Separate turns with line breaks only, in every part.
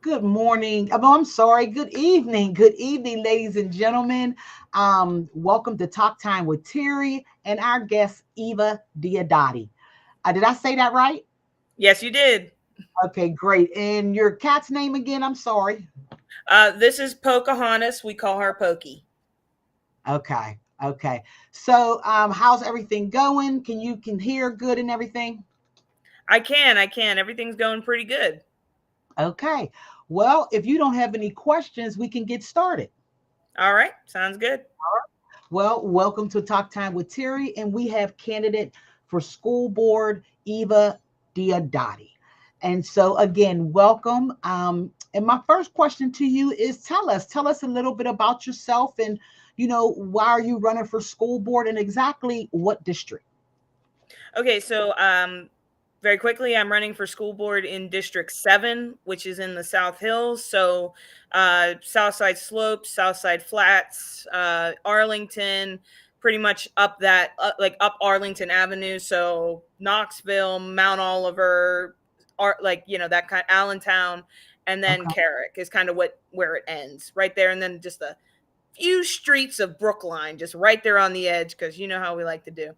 Good morning. I'm sorry. Good evening. Good evening, ladies and gentlemen. Welcome to Talk Time with Terri and our guest, Eva Diodati. Did I say that right?
Yes, you did.
Okay, great. And your cat's name again? I'm sorry.
This is Pocahontas. We call her Pokey.
Okay. Okay. So, how's everything going? Can hear good and everything?
I can. Everything's going pretty good.
Okay. Well, if you don't have any questions, we can get started.
All right, sounds good.
Well, welcome to Talk Time with Terri, and we have candidate for school board Eva Diodati. And so, again, welcome. And my first question to you is: tell us a little bit about yourself, and why are you running for school board, and exactly what district?
Okay, so very quickly, I'm running for school board in District 7, which is in the South Hills. So, Southside Slopes, Southside Flats, Arlington, pretty much up that, like up Arlington Avenue. So, Knoxville, Mount Oliver, that kind, Allentown, and then
Okay.
Carrick is kind of where it ends right there. And then just a few streets of Brookline, just right there on the edge, because you know how we like to do.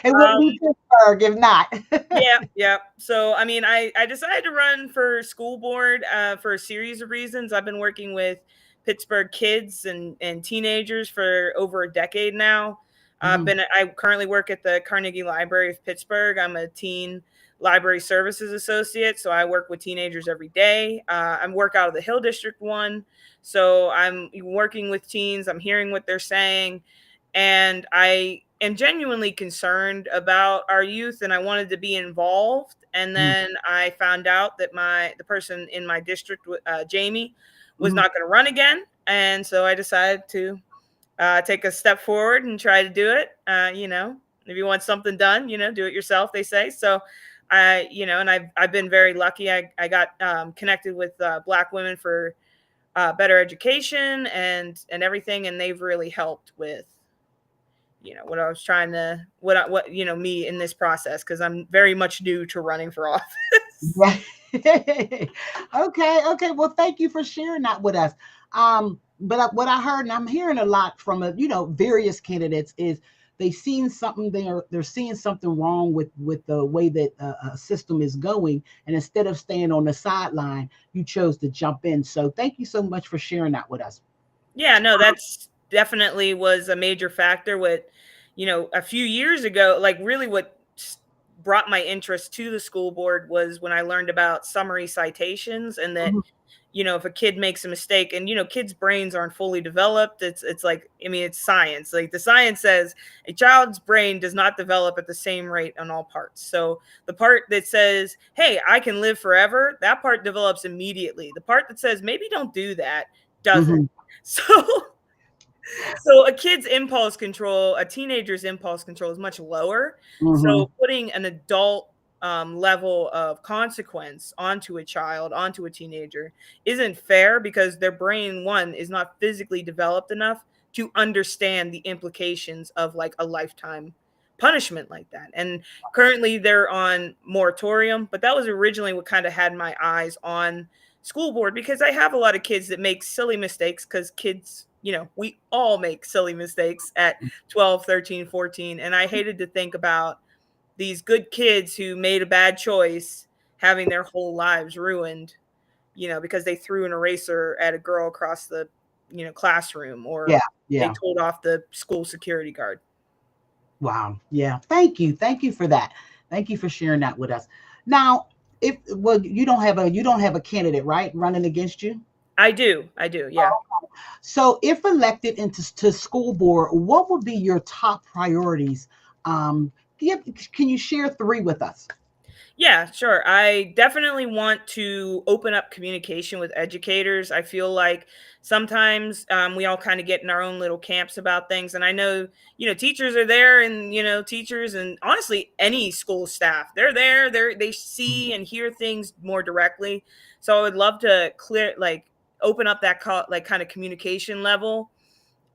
It wouldn't
um,
be Pittsburgh if not.
Yeah, yeah. So, I mean, I decided to run for school board for a series of reasons. I've been working with Pittsburgh kids and teenagers for over a decade now.
Mhm.
I currently work at the Carnegie Library of Pittsburgh. I'm a teen library services associate, so I work with teenagers every day. I work out of the Hill District 1, so I'm working with teens. I'm hearing what they're saying, and I am genuinely concerned about our youth, and I wanted to be involved. And
Mhm.
then I found out that the person in my district, Jamie, was
Mhm.
not going to run again, and so I decided to take a step forward and try to do it. If you want something done, do it yourself, they say. So and I've been very lucky. I got connected with Black women for better education and everything, and they've really helped with what I was trying to what me in this process, because I'm very much new to running for office.
Right. Okay, okay. Well, thank you for sharing that with us. What I heard, and I'm hearing a lot from various candidates, is they're seeing something wrong with the way that a system is going, and instead of staying on the sideline, you chose to jump in. So thank you so much for sharing that with us.
Yeah, no, that's definitely was a major factor. What a few years ago, like really what brought my interest to the school board was when I learned about summary citations, and that
Mhm.
if a kid makes a mistake, and kids' brains aren't fully developed. It's like, I mean, it's science. Like the science says a child's brain does not develop at the same rate on all parts. So the part that says, hey, I can live forever, that part develops immediately. The part that says maybe don't do that doesn't.
Mhm.
So so a kid's impulse control, a teenager's impulse control is much lower.
Mhm.
So putting an adult level of consequence onto a child, onto a teenager, isn't fair, because their brain, one, is not physically developed enough to understand the implications of like a lifetime punishment like that. And currently they're on moratorium, but that was originally what kind of had my eyes on school board, because I have a lot of kids that make silly mistakes, because kids, we all make silly mistakes at 12, 13, 14. And I hated to think about these good kids who made a bad choice having their whole lives ruined, because they threw an eraser at a girl across the, classroom,
Yeah,
or they
yeah.
told off the school security guard.
Wow. Yeah. Thank you. Thank you for that. Thank you for sharing that with us. Now, if well, you don't have a candidate, right, running against you.
I do, yeah.
So, if elected into to school board, what would be your top priorities? Can you share three with us?
Yeah, sure. I definitely want to open up communication with educators. I feel like sometimes we all kind of get in our own little camps about things. And I know, teachers are there, and, teachers, and honestly, any school staff, they're there, they see and hear things more directly. So I would love to open up that like kind of communication level.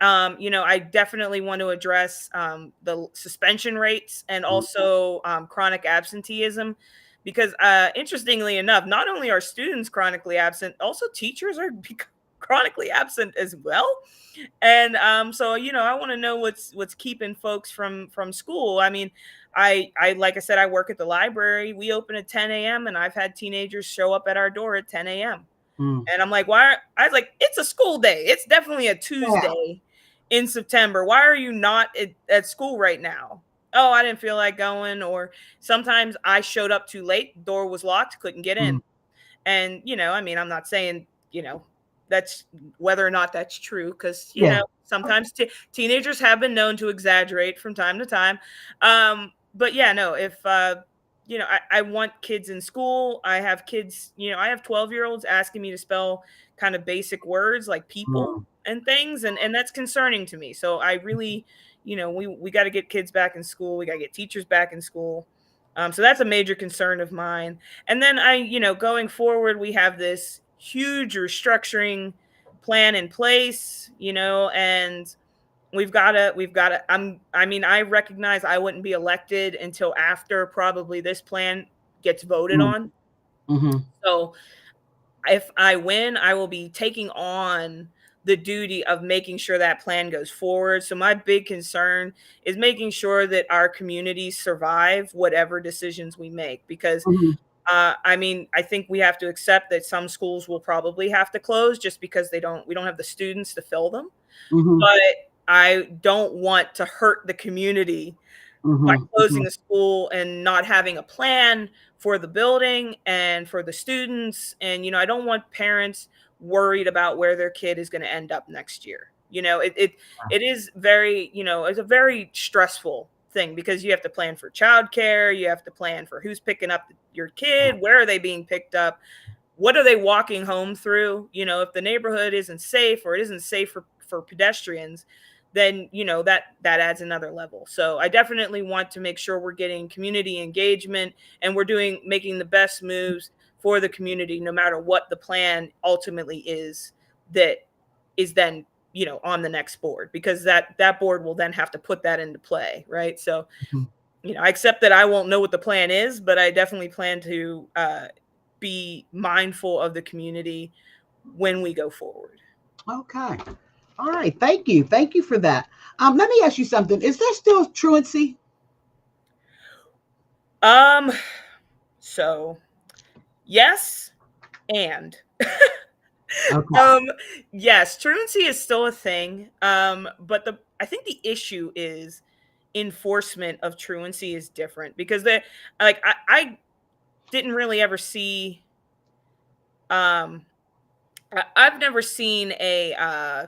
I definitely want to address the suspension rates, and also chronic absenteeism, because interestingly enough, not only are students chronically absent, also teachers are chronically absent as well. And so I want to know what's keeping folks from school. I mean, I like I said, I work at the library. We open at 10 a.m. and I've had teenagers show up at our door at 10 a.m. And I'm like, why? I was like, it's a school day. It's definitely a Tuesday in September. Why are you not at school right now? Oh, I didn't feel like going. Or sometimes I showed up too late. The door was locked, couldn't get in. And, I mean, I'm not saying, that's whether or not that's true, because, sometimes teenagers have been known to exaggerate from time to time. But yeah, no, if, I want kids in school. I have kids, I have 12-year-olds asking me to spell kind of basic words like people and things. And that's concerning to me. So I really, we got to get kids back in school. We got to get teachers back in school. So that's a major concern of mine. And then going forward, we have this huge restructuring plan in place, and we've got to, I recognize I wouldn't be elected until after probably this plan gets voted on. So if I win, I will be taking on the duty of making sure that plan goes forward. So my big concern is making sure that our communities survive whatever decisions we make, because I think we have to accept that some schools will probably have to close just because we don't have the students to fill them. But I don't want to hurt the community by closing a school and not having a plan for the building and for the students. And, I don't want parents worried about where their kid is going to end up next year. It is very, it's a very stressful thing, because you have to plan for childcare. You have to plan for who's picking up your kid. Where are they being picked up? What are they walking home through? If the neighborhood isn't safe, or it isn't safe for pedestrians, then, that adds another level. So I definitely want to make sure we're getting community engagement and we're making the best moves for the community, no matter what the plan ultimately is that is then, on the next board, because that board will then have to put that into play. Right. So, I accept that I won't know what the plan is, but I definitely plan to be mindful of the community when we go forward.
Okay. All right. Thank you. Thank you for that. Let me ask you something. Is there still truancy?
So yes, and yes, truancy is still a thing. But I think the issue is enforcement of truancy is different, because I didn't really ever see, I've never seen a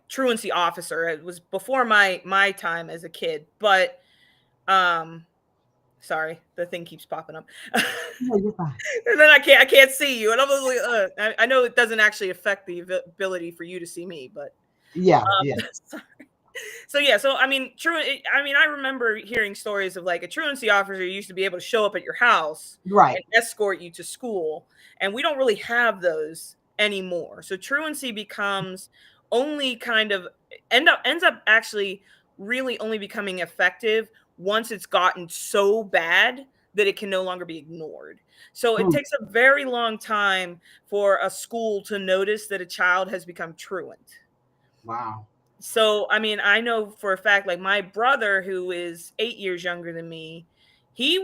truancy officer. It was before my time as a kid, but sorry, the thing keeps popping up.
No, you're fine.
And then I can't see you, and I'm like, I know it doesn't actually affect the ability for you to see me, but
yeah.
Sorry. So yeah, so I mean, I remember hearing stories of a truancy officer used to be able to show up at your house,
right,
and escort you to school, and we don't really have those anymore. So truancy becomes only kind of ends up actually really only becoming effective once it's gotten so bad that it can no longer be ignored. So it takes a very long time for a school to notice that a child has become truant.
Wow.
So, I mean, I know for a fact, my brother, who is 8 years younger than me, he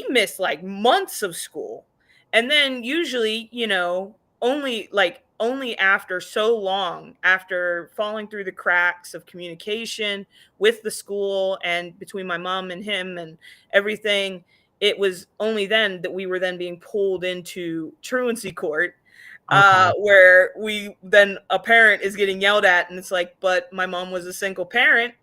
missed months of school. And then usually, only after so long, after falling through the cracks of communication with the school and between my mom and him and everything, it was only then that we were then being pulled into truancy court. Where a parent is getting yelled at, and it's but my mom was a single parent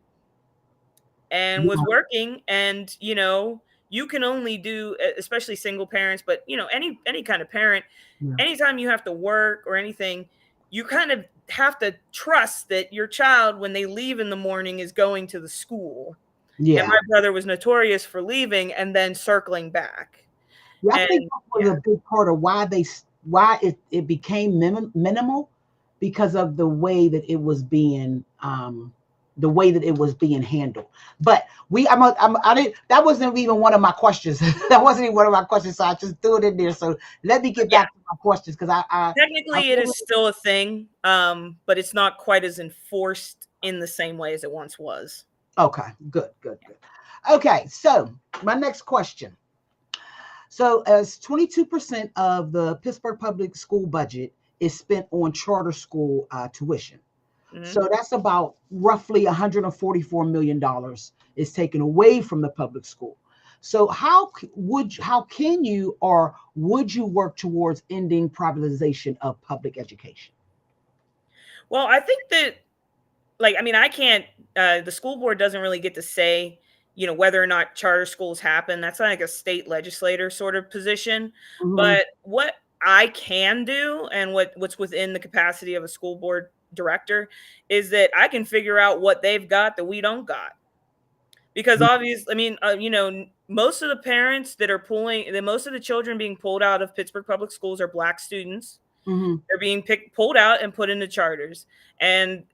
and was working, and you can only do, especially single parents, but any kind of parent, anytime you have to work or anything, you kind of have to trust that your child, when they leave in the morning, is going to the school. Yeah. And my brother was notorious for leaving and then circling back.
Yeah, I think that was a big part of why it became minimal, because of the way that it was being the way that it was being handled. But I didn't, that wasn't even one of my questions. That wasn't even one of my questions. So I just threw it in there. So let me get
Yeah.
back to my questions because I
Technically, it
really,
is still a thing, but it's not quite as enforced in the same way as it once was.
okay, good, good, good. Okay, so my next question. So, as 22% of the Pittsburgh Public School budget is spent on charter school tuition.
Hmm.
So that's about roughly $144 million is taken away from the public school. So how can you or would you work towards ending privatization of public education?
Well, I think that, like, I mean, I can't, the school board doesn't really get to say, whether or not charter schools happen. That's like a state legislator sort of position.
Mm-hmm,
But what I can do, and what's within the capacity of a school board director, is that I can figure out what they've got that we don't got. Because obviously, I mean, most of the parents that are most of the children being pulled out of Pittsburgh Public Schools are Black students.
mm-hmm,
They're being pulled out and put into charters, and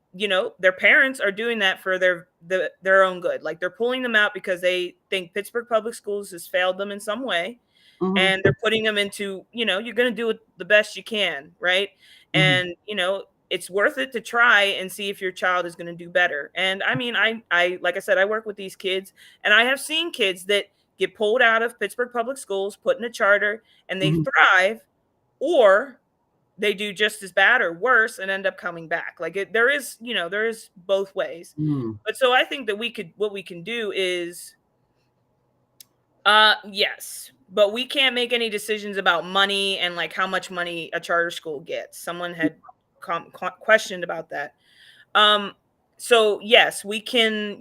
their parents are doing that for their own good. Like, they're pulling them out because they think Pittsburgh Public Schools has failed them in some way,
mm-hmm,
and they're putting them into, you're going to do it the best you can, right?
mm-hmm,
And it's worth it to try and see if your child is going to do better. And I mean, I like I said, I work with these kids, and I have seen kids that get pulled out of Pittsburgh Public Schools, put in a charter, and they
mm-hmm,
thrive, or they do just as bad or worse and end up coming back. Like, there is both ways.
mm-hmm,
But so I think that what we can do is, yes, but we can't make any decisions about money and like how much money a charter school gets. Someone had questioned about that. Um, so yes, we can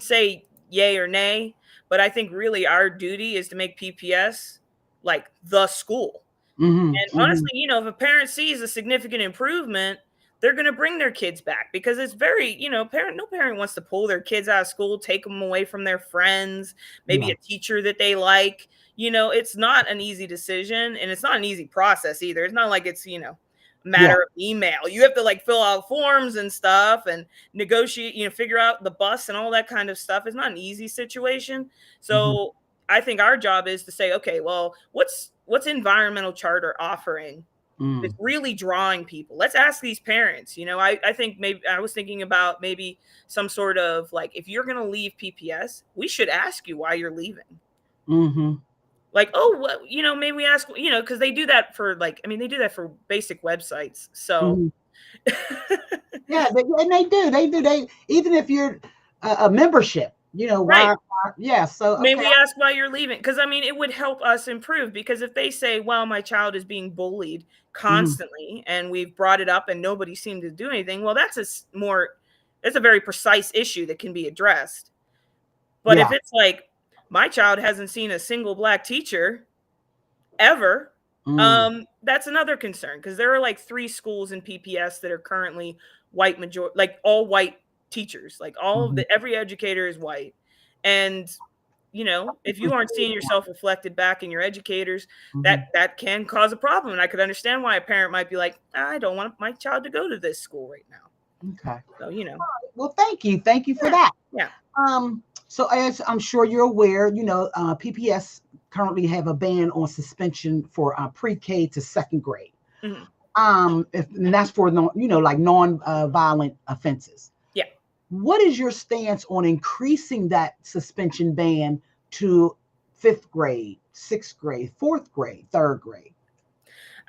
say yay or nay, but I think really our duty is to make PPS like the school. And
mm-hmm,
honestly, if a parent sees a significant improvement, they're going to bring their kids back, because it's very, no parent wants to pull their kids out of school, take them away from their friends, maybe
yeah,
a teacher that they like. It's not an easy decision, and it's not an easy process either. It's not like it's, a
yeah,
matter of email. You have to like fill out forms and stuff and negotiate, figure out the bus and all that kind of stuff. It's not an easy situation.
mm-hmm,
So I think our job is to say, okay, well, what's environmental charter offering that's really drawing people? Let's ask these parents. I think maybe I was thinking about maybe some sort of like, if you're going to leave PPS, we should ask you why you're leaving.
mm-hmm,
Like, oh, well, maybe we ask, because they do that for like, I mean, they do that for basic websites. So
mm-hmm. Yeah, and they do. They even if you're a membership,
right.
yeah. So
May
okay.
we ask why you're leaving? Because I mean, it would help us improve. Because if they say, well, my child is being bullied
Mhm,
constantly and we've brought it up and nobody seemed to do anything, well, that's a very precise issue that can be addressed. But if
yeah.
it's like, my child hasn't seen a single Black teacher ever,
Mm,
that's another concern, because there are like 3 schools in PPS that are currently like all white teachers, like
mhm,
every educator is white. And if you aren't seeing yourself reflected back in your educators,
mhm.
that can cause a problem. And I could understand why a parent might be like, I don't want my child to go to this school right now.
Okay.
So,
Well, thank you. Thank you for
yeah,
that.
yeah.
So as I'm sure you're aware, PPS currently have a ban on suspension for pre-K to second grade.
Hmm.
And that's for like non-violent offenses.
Yeah.
What is your stance on increasing that suspension ban to fifth grade, sixth grade, fourth grade, third grade?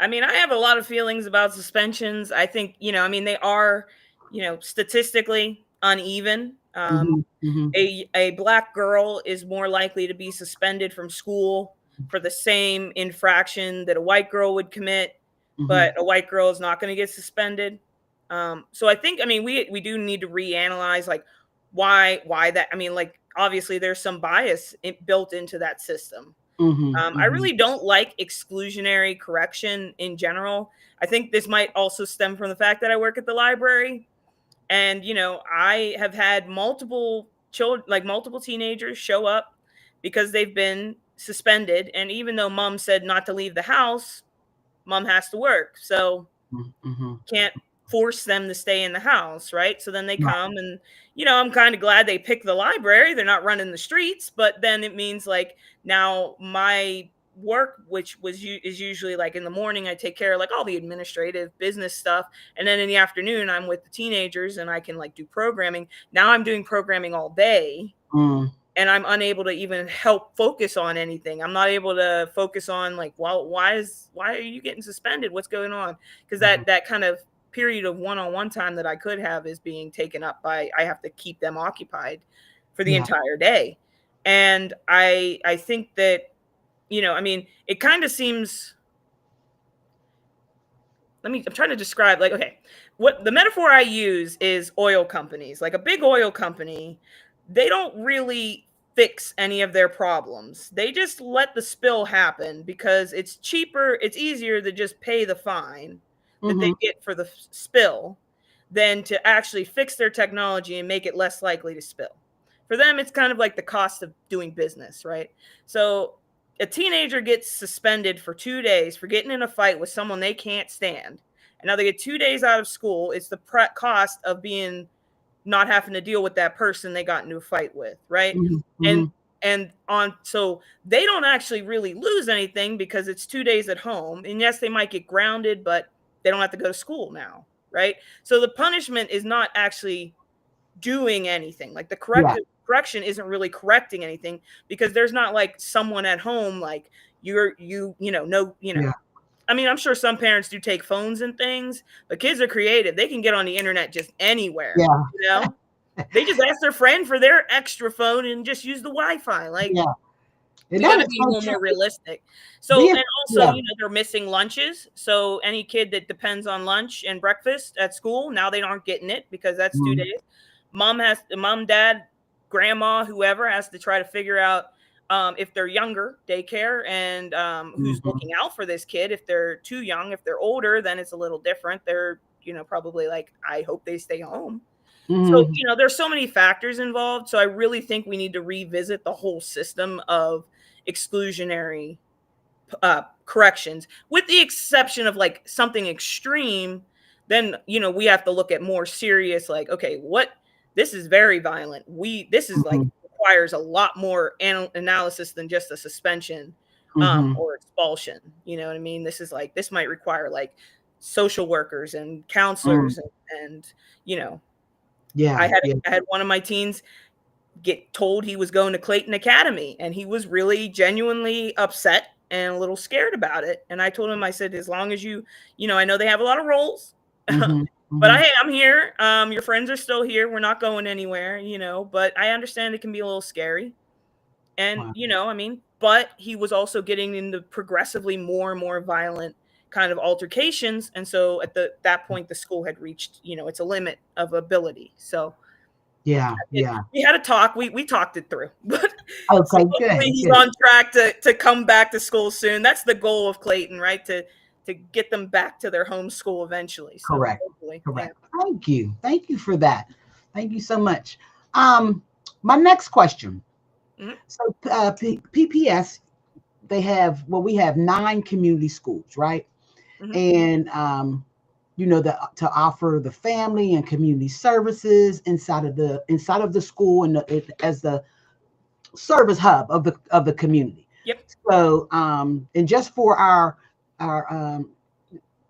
I mean, I have a lot of feelings about suspensions. I think, I mean, they are, statistically uneven.
Mm-hmm, mm-hmm,
A Black girl is more likely to be suspended from school for the same infraction that a white girl would commit,
mm-hmm,
but a white girl is not going to get suspended. So I think, I mean, we do need to reanalyze like why that. I mean, like, obviously there's some bias built into that system.
mm-hmm,
I
mm-hmm,
really don't like exclusionary correction in general. I think this might also stem from the fact that I work at the library, and I have had multiple children, like multiple teenagers, show up because they've been suspended, and even though mom said not to leave the house, mom has to work, so
mm-hmm.
can't force them to stay in the house, right? So then they come and, I'm kind of glad they pick the library. They're not running the streets, but then it means like now my work, which is usually like in the morning, I take care of like all the administrative business stuff. And then in the afternoon, I'm with the teenagers and I can like do programming. Now I'm doing programming all day. And I'm unable to even help focus on anything. I'm not able to focus on like, well, why are you getting suspended? What's going on? Because that kind of period of one-on-one time that I could have is being taken up by, I have to keep them occupied for the entire day. And I think that, it kind of seems, I'm trying to describe, like, okay, what the metaphor I use is oil companies. Like a big oil company, they don't really fix any of their problems. They just let the spill happen because it's cheaper, it's easier to just pay the fine that they get for the spill than to actually fix their technology and make it less likely to spill. For them, it's kind of like the cost of doing business, right? So a teenager gets suspended for 2 days for getting in a fight with someone they can't stand. And now they get 2 days out of school. It's the cost of being not having to deal with that person they got into a fight with, right? So they don't actually really lose anything because it's 2 days at home. And yes, they might get grounded, but they don't have to go to school now, right? So the punishment is not actually doing anything. Like the correction isn't really correcting anything because there's not like someone at home like I mean, I'm sure some parents do take phones and things, but kids are creative. They can get on the internet just anywhere. They just ask their friend for their extra phone and just use the Wi-Fi. Like, you got to be a little more realistic. So, and also, they're missing lunches. So any kid that depends on lunch and breakfast at school, now they aren't getting it because that's 2 days. Mom, dad, grandma, whoever has to try to figure out if they're younger, daycare, and who's looking out for this kid. If they're too young, if they're older, then it's a little different. They're, probably like, I hope they stay home. So, there's so many factors involved. So I really think we need to revisit the whole system of exclusionary corrections, with the exception of like something extreme. Then, we have to look at more serious, like, okay, this is very violent. This is like requires a lot more analysis than just a suspension or expulsion. You know what I mean? This might require like social workers and counselors and I had one of my teens get told he was going to Clayton Academy, and he was really genuinely upset and a little scared about it. And I told him, I said, as long as I know they have a lot of roles, but I'm here. Your friends are still here. We're not going anywhere, but I understand it can be a little scary. And, but he was also getting into progressively more and more violent kind of altercations. And so at that point, the school had reached, it's a limit of ability. So we had a talk. We talked it through, but
good.
He's on track to come back to school soon. That's the goal of Clayton, right? To get them back to their home school eventually. So
Correct. Thank you for that. Thank you so much. My next question. So PPS, we have 9 community schools, right? And to offer the family and community services inside of the school and as the service hub of the community. So and just for our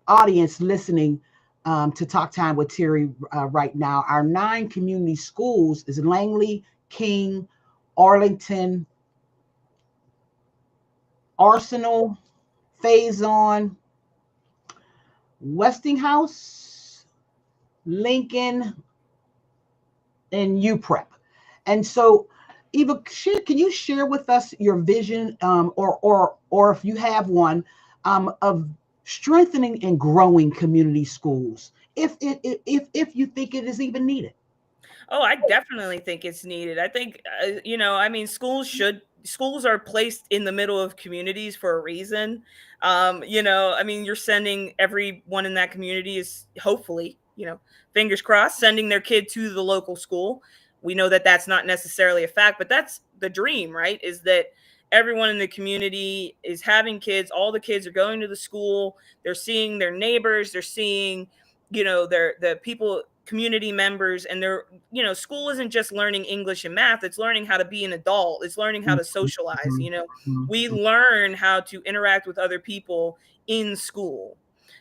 audience listening to Talk Time with Terri right now, our 9 community schools is Langley, King, Arlington, Arsenal, Faison, Westinghouse, Lincoln, and UPrep. And so, Eva, can you share with us your vision, or if you have one, of strengthening and growing community schools, if you think it is even needed?
Oh, I definitely think it's needed. I think, schools are placed in the middle of communities for a reason. You're sending everyone in that community is hopefully, fingers crossed, sending their kid to the local school. We know that that's not necessarily a fact, but that's the dream, right? Is that everyone in the community is having kids. All the kids are going to the school. They're seeing their neighbors. They're seeing they're the people, community members, and they're, school isn't just learning English and math, it's learning how to be an adult, it's learning how to socialize. We learn how to interact with other people in school.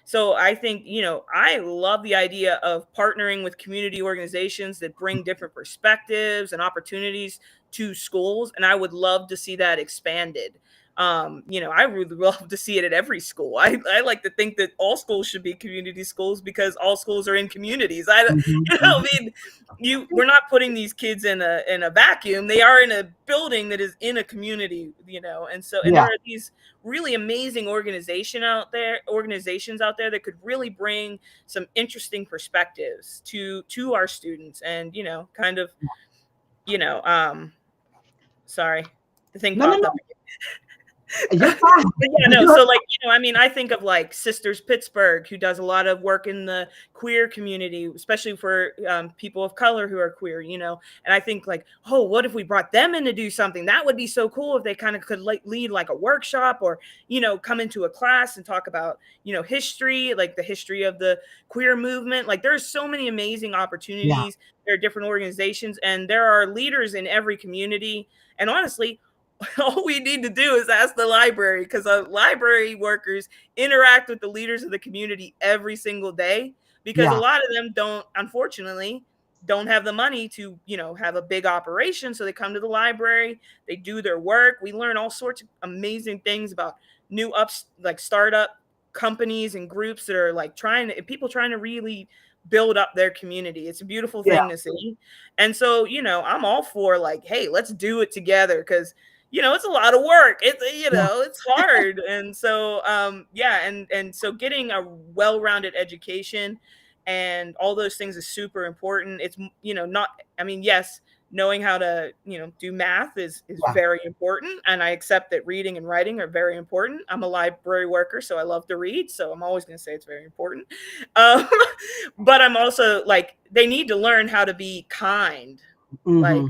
So I think, I love the idea of partnering with community organizations that bring different perspectives and opportunities to schools. And I would love to see that expanded. I would love to see it at every school. I like to think that all schools should be community schools, because all schools are in communities. We're not putting these kids in a vacuum. They are in a building that is in a community, and so, and there are these really amazing organizations out there that could really bring some interesting perspectives to our students. And sorry, the thing popped up.
You're fine.
So I think of like Sisters Pittsburgh, who does a lot of work in the queer community, especially for people of color who are queer, and I think like, oh, what if we brought them in to do something? That would be so cool if they kind of could lead like a workshop, or, come into a class and talk about, history, like the history of the queer movement. Like there's so many amazing opportunities. Yeah. There are different organizations, and there are leaders in every community. And honestly, all we need to do is ask the library, because library workers interact with the leaders of the community every single day, because a lot of them unfortunately don't have the money to, have a big operation. So they come to the library, they do their work. We learn all sorts of amazing things about startup companies and groups that are like trying to really build up their community. It's a beautiful thing to see. And so, I'm all for like, hey, let's do it together, because it's a lot of work. It's, it's hard. And so, and so getting a well-rounded education and all those things is super important. It's, yes, knowing how to, do math is very important. And I accept that reading and writing are very important. I'm a library worker, so I love to read. So I'm always going to say it's very important. But I'm also like, they need to learn how to be kind. Like,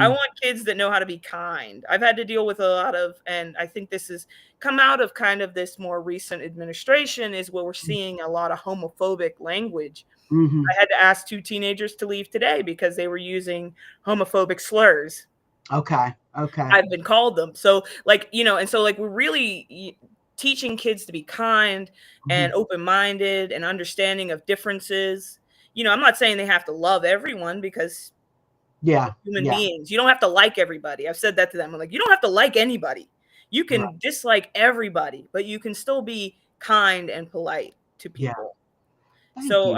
I want kids that know how to be kind. I've had to deal with a lot of, and I think this has come out of kind of this more recent administration, is where we're seeing a lot of homophobic language. I had to ask 2 teenagers to leave today because they were using homophobic slurs.
Okay.
I've been called them. So like, and so like we're really teaching kids to be kind and open-minded and understanding of differences. I'm not saying they have to love everyone, because human beings, you don't have to like everybody. I've said that to them. I'm like, you don't have to like anybody. You can dislike everybody, but you can still be kind and polite to people. So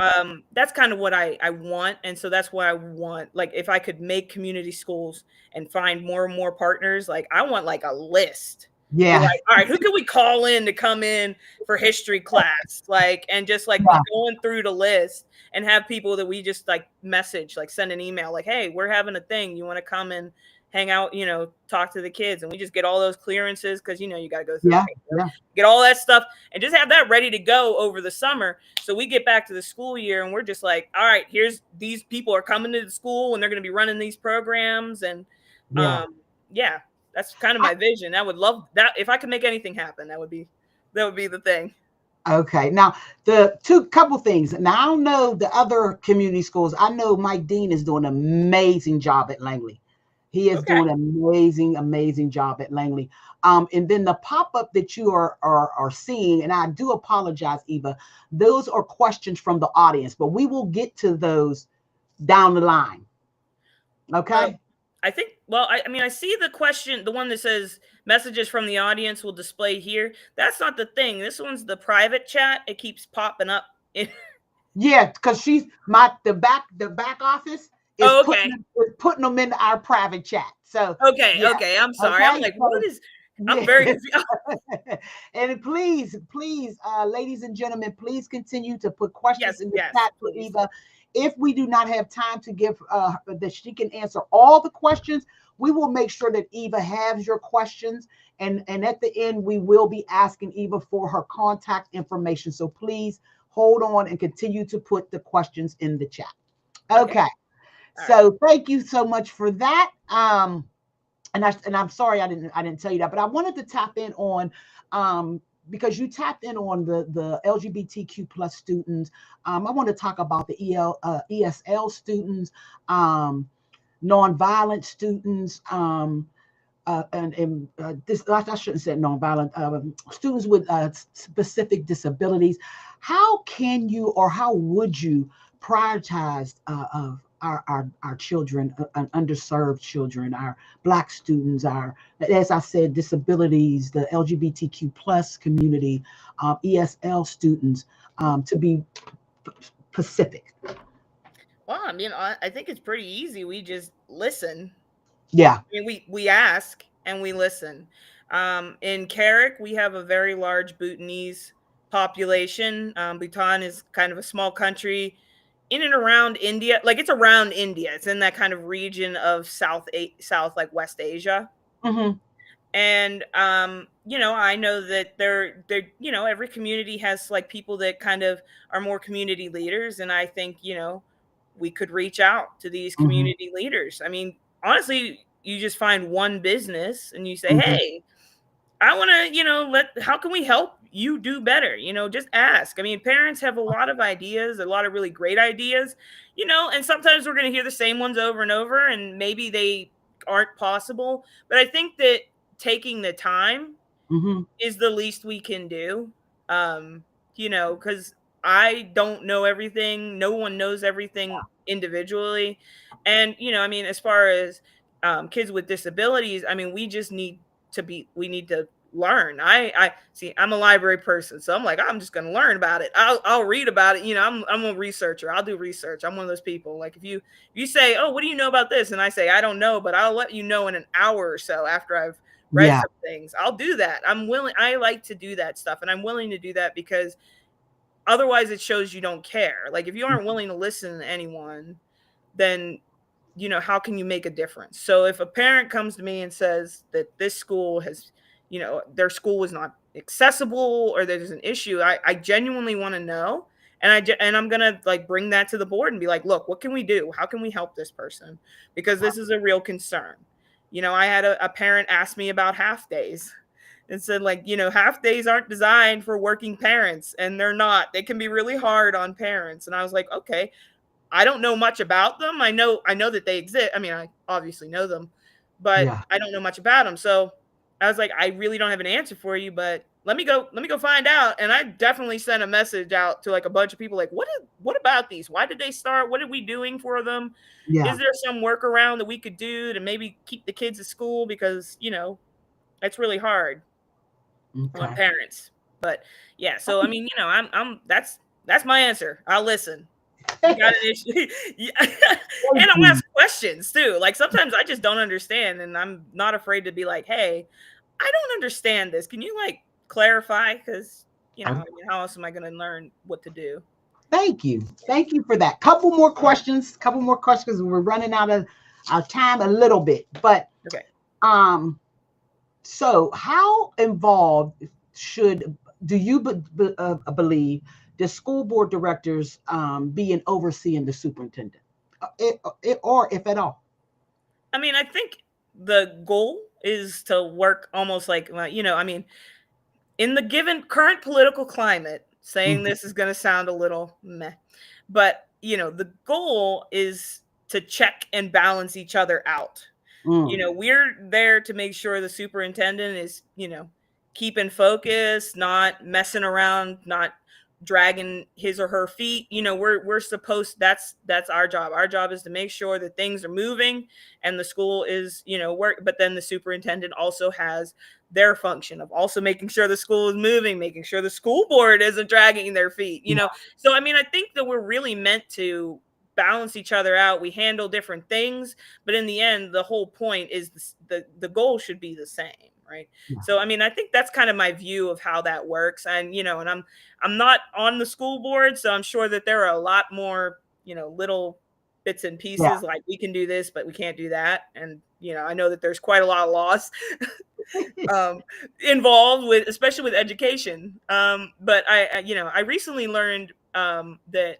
that's kind of what I want. And so that's why I want, like, if I could make community schools and find more and more partners, like I want like a list. Yeah. Like, all right, who can we call in to come in for history class? Like, and just like going through the list and have people that we just like message, like send an email, like, hey, we're having a thing. You want to come and hang out, talk to the kids, and we just get all those clearances, because you got to go through get all that stuff, and just have that ready to go over the summer. So we get back to the school year and we're just like, all right, here's these people are coming to the school and they're going to be running these programs. And that's kind of my vision. I would love that. If I could make anything happen, that would be the thing.
Okay. Now, couple things. Now, I don't know the other community schools. I know Mike Dean is doing an amazing job at Langley. He is doing an amazing job at Langley. And then the pop-up that you are seeing, and I do apologize, Eva, those are questions from the audience, but we will get to those down the line. Okay.
I think, I see the question, the one that says messages from the audience will display here. That's not the thing. This one's the private chat. It keeps popping up.
Yeah, because she's the back office is putting them into our private chat. So
okay, I'm sorry. I'm like, what is? I'm very confused.
And please, ladies and gentlemen, please continue to put questions in the chat for Eva. If we do not have time to give that she can answer all the questions, we will make sure that Eva has your questions. And at the end, we will be asking Eva for her contact information. So please hold on and continue to put the questions in the chat. Okay. So thank you so much for that. And I'm sorry I didn't tell you that, but I wanted to tap in on because you tapped in on the LGBTQ plus students. I want to talk about the ESL students, nonviolent students, and this, I shouldn't say nonviolent, students with specific disabilities. How can you, or how would you prioritize our children, underserved children, our Black students, our, as I said, disabilities, the LGBTQ plus community, ESL students, to be specific?
Well, I mean, I think it's pretty easy. We just listen.
Yeah.
I mean, we ask and we listen. In Carrick, we have a very large Bhutanese population. Bhutan is kind of a small country in and around India. Like, it's around India. It's in that kind of region of South like West Asia.
Mm-hmm.
And I know that they're every community has like people that kind of are more community leaders, and I think we could reach out to these
Mm-hmm.
community leaders. I mean, honestly, you just find one business and you say,
Mm-hmm.
hey, I want to, how can we help you do better? Just ask. I mean, parents have a lot of ideas, a lot of really great ideas, and sometimes we're going to hear the same ones over and over, and maybe they aren't possible. But I think that taking the time
Mm-hmm.
is the least we can do. Because I don't know everything. No one knows everything individually. And, I mean, as far as kids with disabilities, I mean, we need to learn. I see, I'm a library person. So I'm like, I'm just going to learn about it. I'll read about it. I'm a researcher. I'll do research. I'm one of those people. Like, if you say, oh, what do you know about this? And I say, I don't know, but I'll let you know in an hour or so after I've read
Yeah.
some things. I'll do that. I like to do that stuff, and I'm willing to do that because otherwise it shows you don't care. Like, if you aren't willing to listen to anyone, then how can you make a difference? So if a parent comes to me and says that this school has, their school was not accessible or there's an issue, I genuinely want to know. And I'm gonna like bring that to the board and be like, look, what can we do? How can we help this person? Because this is a real concern. I had a parent ask me about half days and said, like, half days aren't designed for working parents, and they're not. They can be really hard on parents. And I was like, okay, I don't know much about them. I know that they exist. I mean, I obviously know them, but
Yeah.
I don't know much about them. So I was like, I really don't have an answer for you, but let me go find out. And I definitely sent a message out to like a bunch of people, like, what about these? Why did they start? What are we doing for them?
Yeah.
Is there some workaround that we could do to maybe keep the kids at school? Because, it's really hard on
Okay.
parents. But yeah, so I mean, I'm that's my answer. I'll listen. You got an issue. Yeah. And
Thank
I'll
you.
ask questions too. Like, sometimes I just don't understand, and I'm not afraid to be like, hey, I don't understand this. Can you like clarify? Because, I
Um,
mean, how else am I going to learn what to do?
Thank you. Thank you for that. Couple more questions. Couple more questions. We're running out of our time a little bit, but
Okay.
um, so how involved should do you believe the school board directors be in overseeing the superintendent, or if at all?
I mean, I think the goal is to work almost like, I mean, in the given current political climate, saying
Mhm.
this is going to sound a little meh, but the goal is to check and balance each other out.
Mm.
We're there to make sure the superintendent is, keeping focus, not messing around, not dragging his or her feet. We're supposed, that's our job. Our job is to make sure that things are moving and the school is, work. But then the superintendent also has their function of also making sure the school is moving, making sure the school board isn't dragging their feet. So I mean, I think that we're really meant to balance each other out. We handle different things, but in the end, the whole point is the goal should be the same, right?
Yeah.
So I mean, I think that's kind of my view of how that works. And and I'm not on the school board, so I'm sure that there are a lot more little bits and
Yeah.
pieces, like we can do this but we can't do that. And I know that there's quite a lot of laws um, involved with, especially with education. But I recently learned that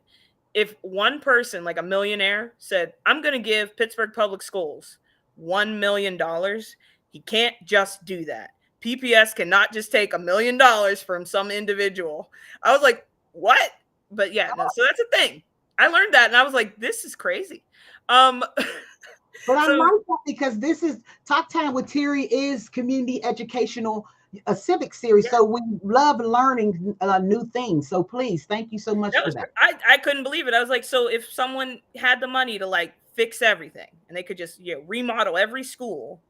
if one person, like a millionaire, said, I'm going to give Pittsburgh Public Schools $1 million, he can't just do that. PPS cannot just take $1 million from some individual. I was like, what? But yeah, no, so that's a thing. I learned that and I was like, this is crazy.
But I
So
like that because this is Talk Time with Terri is community educational, a civic series.
yeah,
So we love learning new things. So please, thank you so much
that
for
was
that.
I couldn't believe it. I was like, so if someone had the money to like fix everything and they could just remodel every school,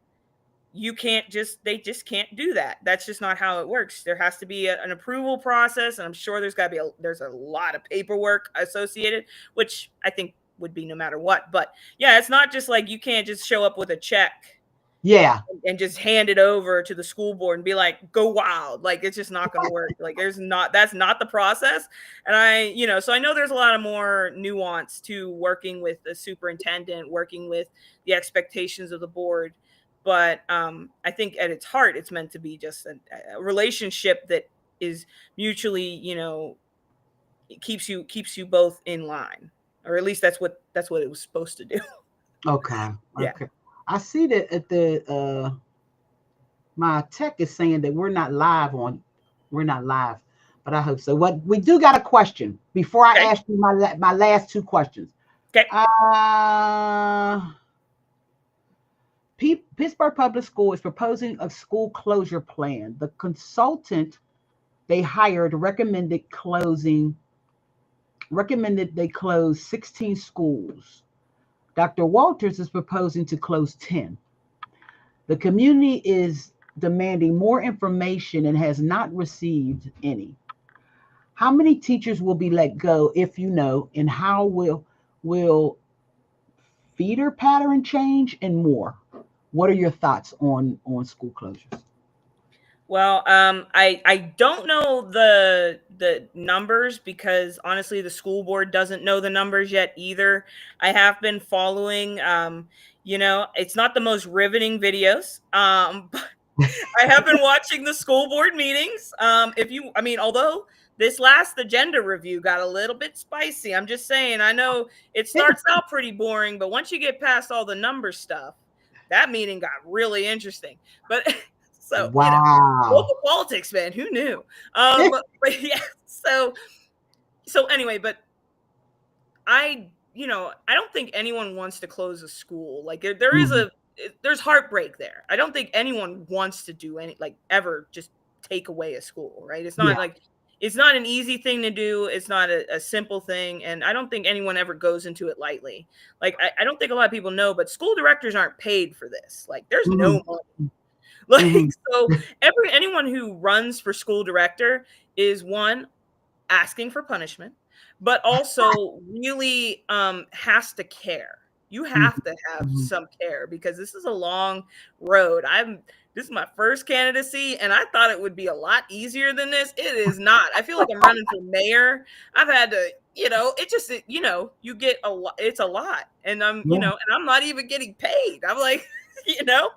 you can't just they just can't do that. That's just not how it works. There has to be an approval process, and I'm sure there's got to be there's a lot of paperwork associated, which I think would be no matter what. But yeah, it's not just like you can't just show up with a check
Yeah.
and just hand it over to the school board and be like, go wild. Like, it's just not going to work. Like, that's not the process. And so I know there's a lot of more nuance to working with the superintendent, working with the expectations of the board. But I think at its heart, it's meant to be just a relationship that is mutually, keeps you both in line, or at least that's what it was supposed to do.
Okay.
Yeah.
Okay. I see that at the my tech is saying that we're not live, but I hope so. What we do got a question before I
Okay.
ask you my last two questions.
Okay.
Pittsburgh Public School is proposing a school closure plan. The consultant they hired recommended they close 16 schools. Dr. Walters is proposing to close 10. The community is demanding more information and has not received any. How many teachers will be let go if you know, and how will feeder pattern change and more? What are your thoughts on school closures?
Well, I don't know the numbers because honestly, the school board doesn't know the numbers yet either. I have been following. It's not the most riveting videos. But I have been watching the school board meetings. Although this last agenda review got a little bit spicy, I'm just saying. I know it starts out pretty boring, but once you get past all the number stuff, that meeting got really interesting. But so
Wow.
local politics, man, who knew? But yeah, so anyway, but I don't think anyone wants to close a school. Like
Mhm.
there's heartbreak there. I don't think anyone wants to do ever just take away a school, right?
Yeah.
It's not an easy thing to do. It's not a simple thing. And I don't think anyone ever goes into it lightly. Like, I don't think a lot of people know, but school directors aren't paid for this. Like, there's
Mhm.
no money. Like,
Mhm.
so anyone who runs for school director is one, asking for punishment, but also really has to care. You have to have
Mhm.
some care because this is a long road. This is my first candidacy and I thought it would be a lot easier than this. It is not. I feel like I'm running for mayor. I've had to, you get a lot. It's a lot. And
Yeah.
and I'm not even getting paid. I'm like, you know,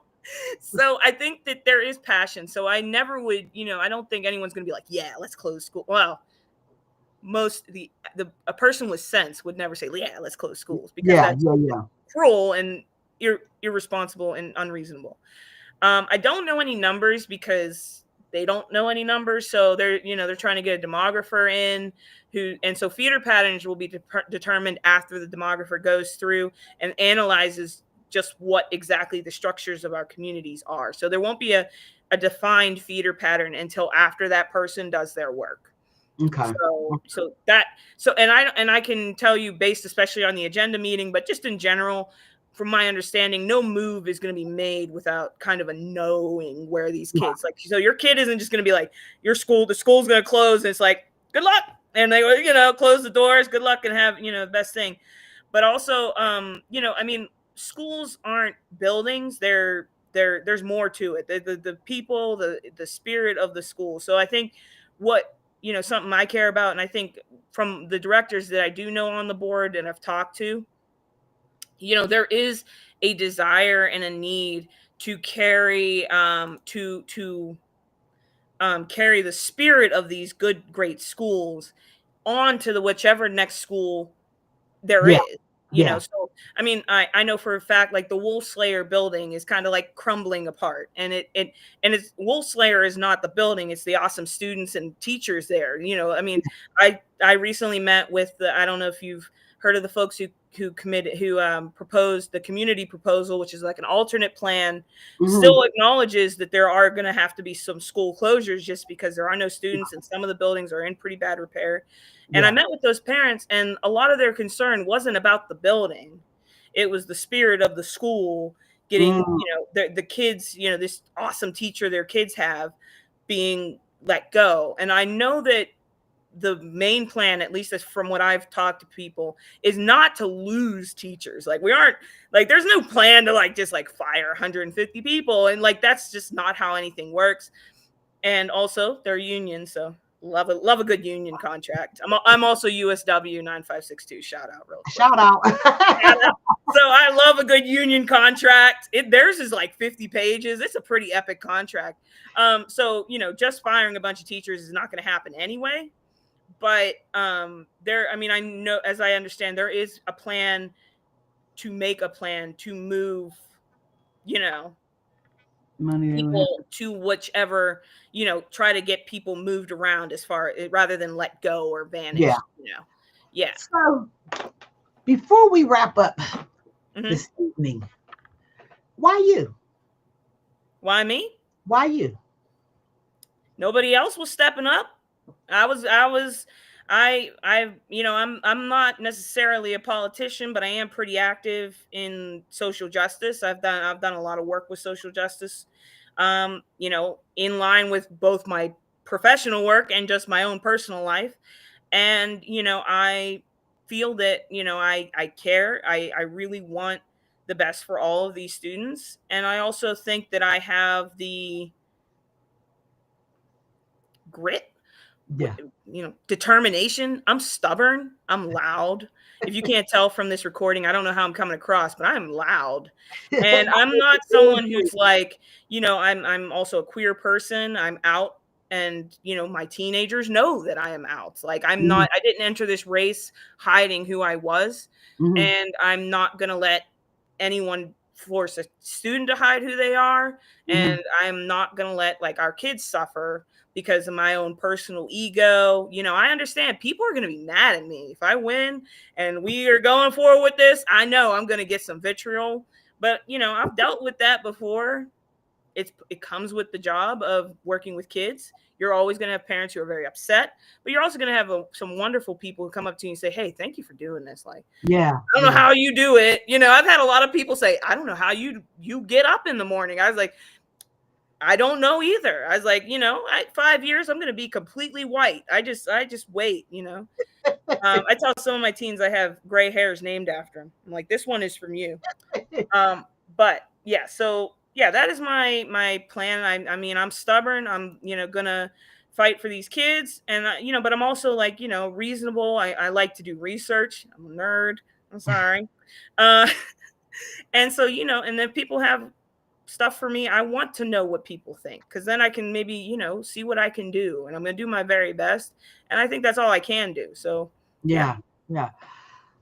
so I think that there is passion. So I never would, I don't think anyone's going to be like, yeah, let's close school. Well, a person with sense would never say, yeah, let's close schools because
Yeah.
that's
Yeah. Yeah.
cruel and irresponsible and unreasonable. I don't know any numbers because they don't know any numbers. So they're trying to get a demographer in and so feeder patterns will be determined after the demographer goes through and analyzes just what exactly the structures of our communities are. So there won't be a defined feeder pattern until after that person does their work.
Okay.
And I can tell you based especially on the agenda meeting, but just in general, from my understanding, no move is going to be made without kind of a knowing where these
Yeah.
kids so your kid isn't just going to be like the school's going to close and it's like good luck and they close the doors, good luck and have the best thing. But also schools aren't buildings, there's more to it, the people, the spirit of the school. So I think what something I care about, and I think from the directors that I do know on the board and I've talked to, there is a desire and a need to carry carry the spirit of these great schools on to the whichever next school there
Yeah.
is.
Yeah.
I mean, I know for a fact, like the Wool Slayer building is kind of like crumbling apart, and it's Wool Slayer is not the building; it's the awesome students and teachers there. I mean, I recently met with I don't know if you've heard of the folks who proposed the community proposal, which is like an alternate plan. Still acknowledges that there are going to have to be some school closures just because there are no students and some of the buildings are in pretty bad repair. And I met with those parents, and a lot of their concern wasn't about the building. It was the spirit of the school getting, the kids, this awesome teacher their kids have being let go. And I know that the main plan, at least as from what I've talked to people, is not to lose teachers. Like we aren't like, there's no plan to like, just like fire 150 people. And like, that's just not how anything works. And also they're union. So love a good union contract. I'm also USW 9562. Shout out real quick.
Shout out.
So I love a good union contract. Theirs is like 50 pages. It's a pretty epic contract. So, just firing a bunch of teachers is not going to happen anyway. But I know, as I understand, there is a plan to make a plan to move, people to whichever, try to get people moved around rather than let go or vanish. Yeah.
So before we wrap up this evening, why you?
Why me?
Why you?
Nobody else was stepping up. I'm not necessarily a politician, but I am pretty active in social justice. I've done a lot of work with social justice, in line with both my professional work and just my own personal life. And, I feel that, I care. I really want the best for all of these students. And I also think that I have the grit, determination. I'm stubborn. I'm loud. If you can't tell from this recording, I don't know how I'm coming across, but I'm loud. And I'm not someone who's like, I'm also a queer person. I'm out, and my teenagers know that I am out. Like I didn't enter this race hiding who I was. And I'm not going to let anyone force a student to hide who they are. And I'm not going to let like our kids suffer because of my own personal ego. I understand people are going to be mad at me if I win and we are going forward with this. I know I'm going to get some vitriol, but I've dealt with that before. It comes with the job of working with kids. You're always going to have parents who are very upset, but you're also going to have some wonderful people who come up to you and say, "Hey, thank you for doing this." Like, I don't know how you do it. I've had a lot of people say, "I don't know how you get up in the morning." I was like, I don't know either. I was like, 5 years, I'm going to be completely white. I just wait, I tell some of my teens I have gray hairs named after them. I'm like, this one is from you. But yeah, so yeah, that is my plan. I mean, I'm stubborn. I'm, going to fight for these kids. And, but I'm also like, reasonable. I like to do research. I'm a nerd. I'm sorry. And so, and then people have stuff for me. I want to know what people think, because then I can maybe, see what I can do, and I'm going to do my very best. And I think that's all I can do. So,
yeah.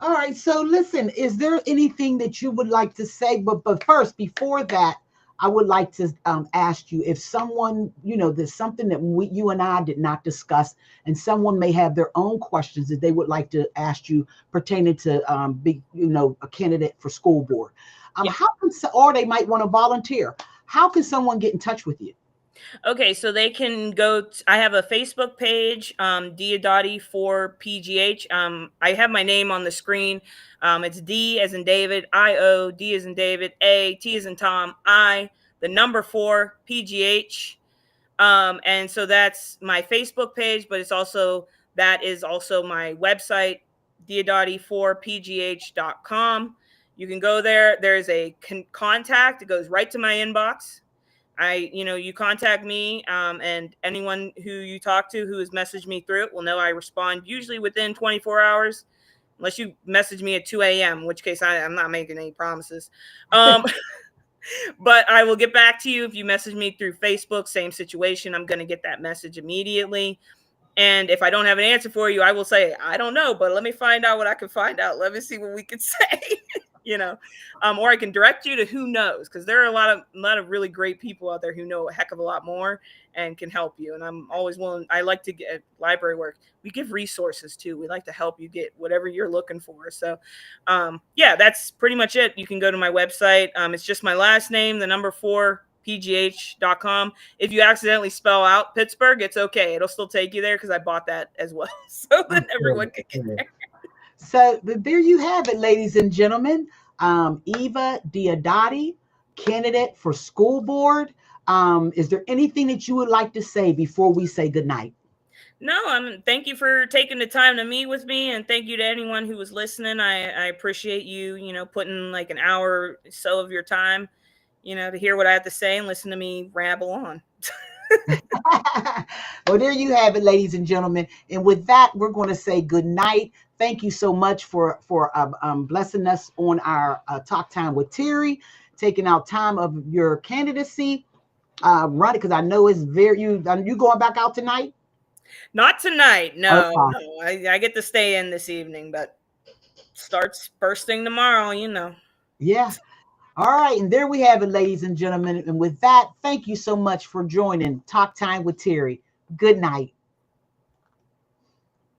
All right. So listen, is there anything that you would like to say? But first, before that, I would like to ask you if someone, there's something that you and I did not discuss, and someone may have their own questions that they would like to ask you pertaining to be, a candidate for school board. How can, or they might want to volunteer. How can someone get in touch with you?
Okay, so they can go. I have a Facebook page, Diodati for PGH. I have my name on the screen. It's D as in David, I-O, D as in David, A, T as in Tom, I, the number 4, PGH. And so that's my Facebook page, but that is also my website, diodati4pgh.com. You can go there. There's a contact. It goes right to my inbox. You contact me, and anyone who you talk to who has messaged me through it will know I respond usually within 24 hours, unless you message me at 2 a.m., in which case I'm not making any promises. But I will get back to you. If you message me through Facebook, same situation. I'm going to get that message immediately. And if I don't have an answer for you, I will say, I don't know, but let me find out what I can find out. Let me see what we can say. or I can direct you to who knows, because there are a lot of really great people out there who know a heck of a lot more and can help you. And I'm always willing. I like to get library work. We give resources too. We like to help you get whatever you're looking for. So, yeah, that's pretty much it. You can go to my website. It's just my last name, the number 4, pgh.com. If you accidentally spell out Pittsburgh, it's okay. It'll still take you there because I bought that as well, so that everyone can get there.
So there you have it, ladies and gentlemen. Eva Diodati, candidate for school board. Is there anything that you would like to say before we say goodnight?
No, thank you for taking the time to meet with me, and thank you to anyone who was listening. I appreciate you, putting like an hour or so of your time, to hear what I have to say and listen to me ramble on.
Well, there you have it, ladies and gentlemen. And with that, we're going to say good night. Thank you so much for blessing us on our Talk Time with Terri, taking out time of your candidacy. Run it, because I know it's you going back out tonight?
Not tonight. No. I get to stay in this evening, but starts first thing tomorrow,
Yeah. All right. And there we have it, ladies and gentlemen. And with that, thank you so much for joining Talk Time with Terri. Good night.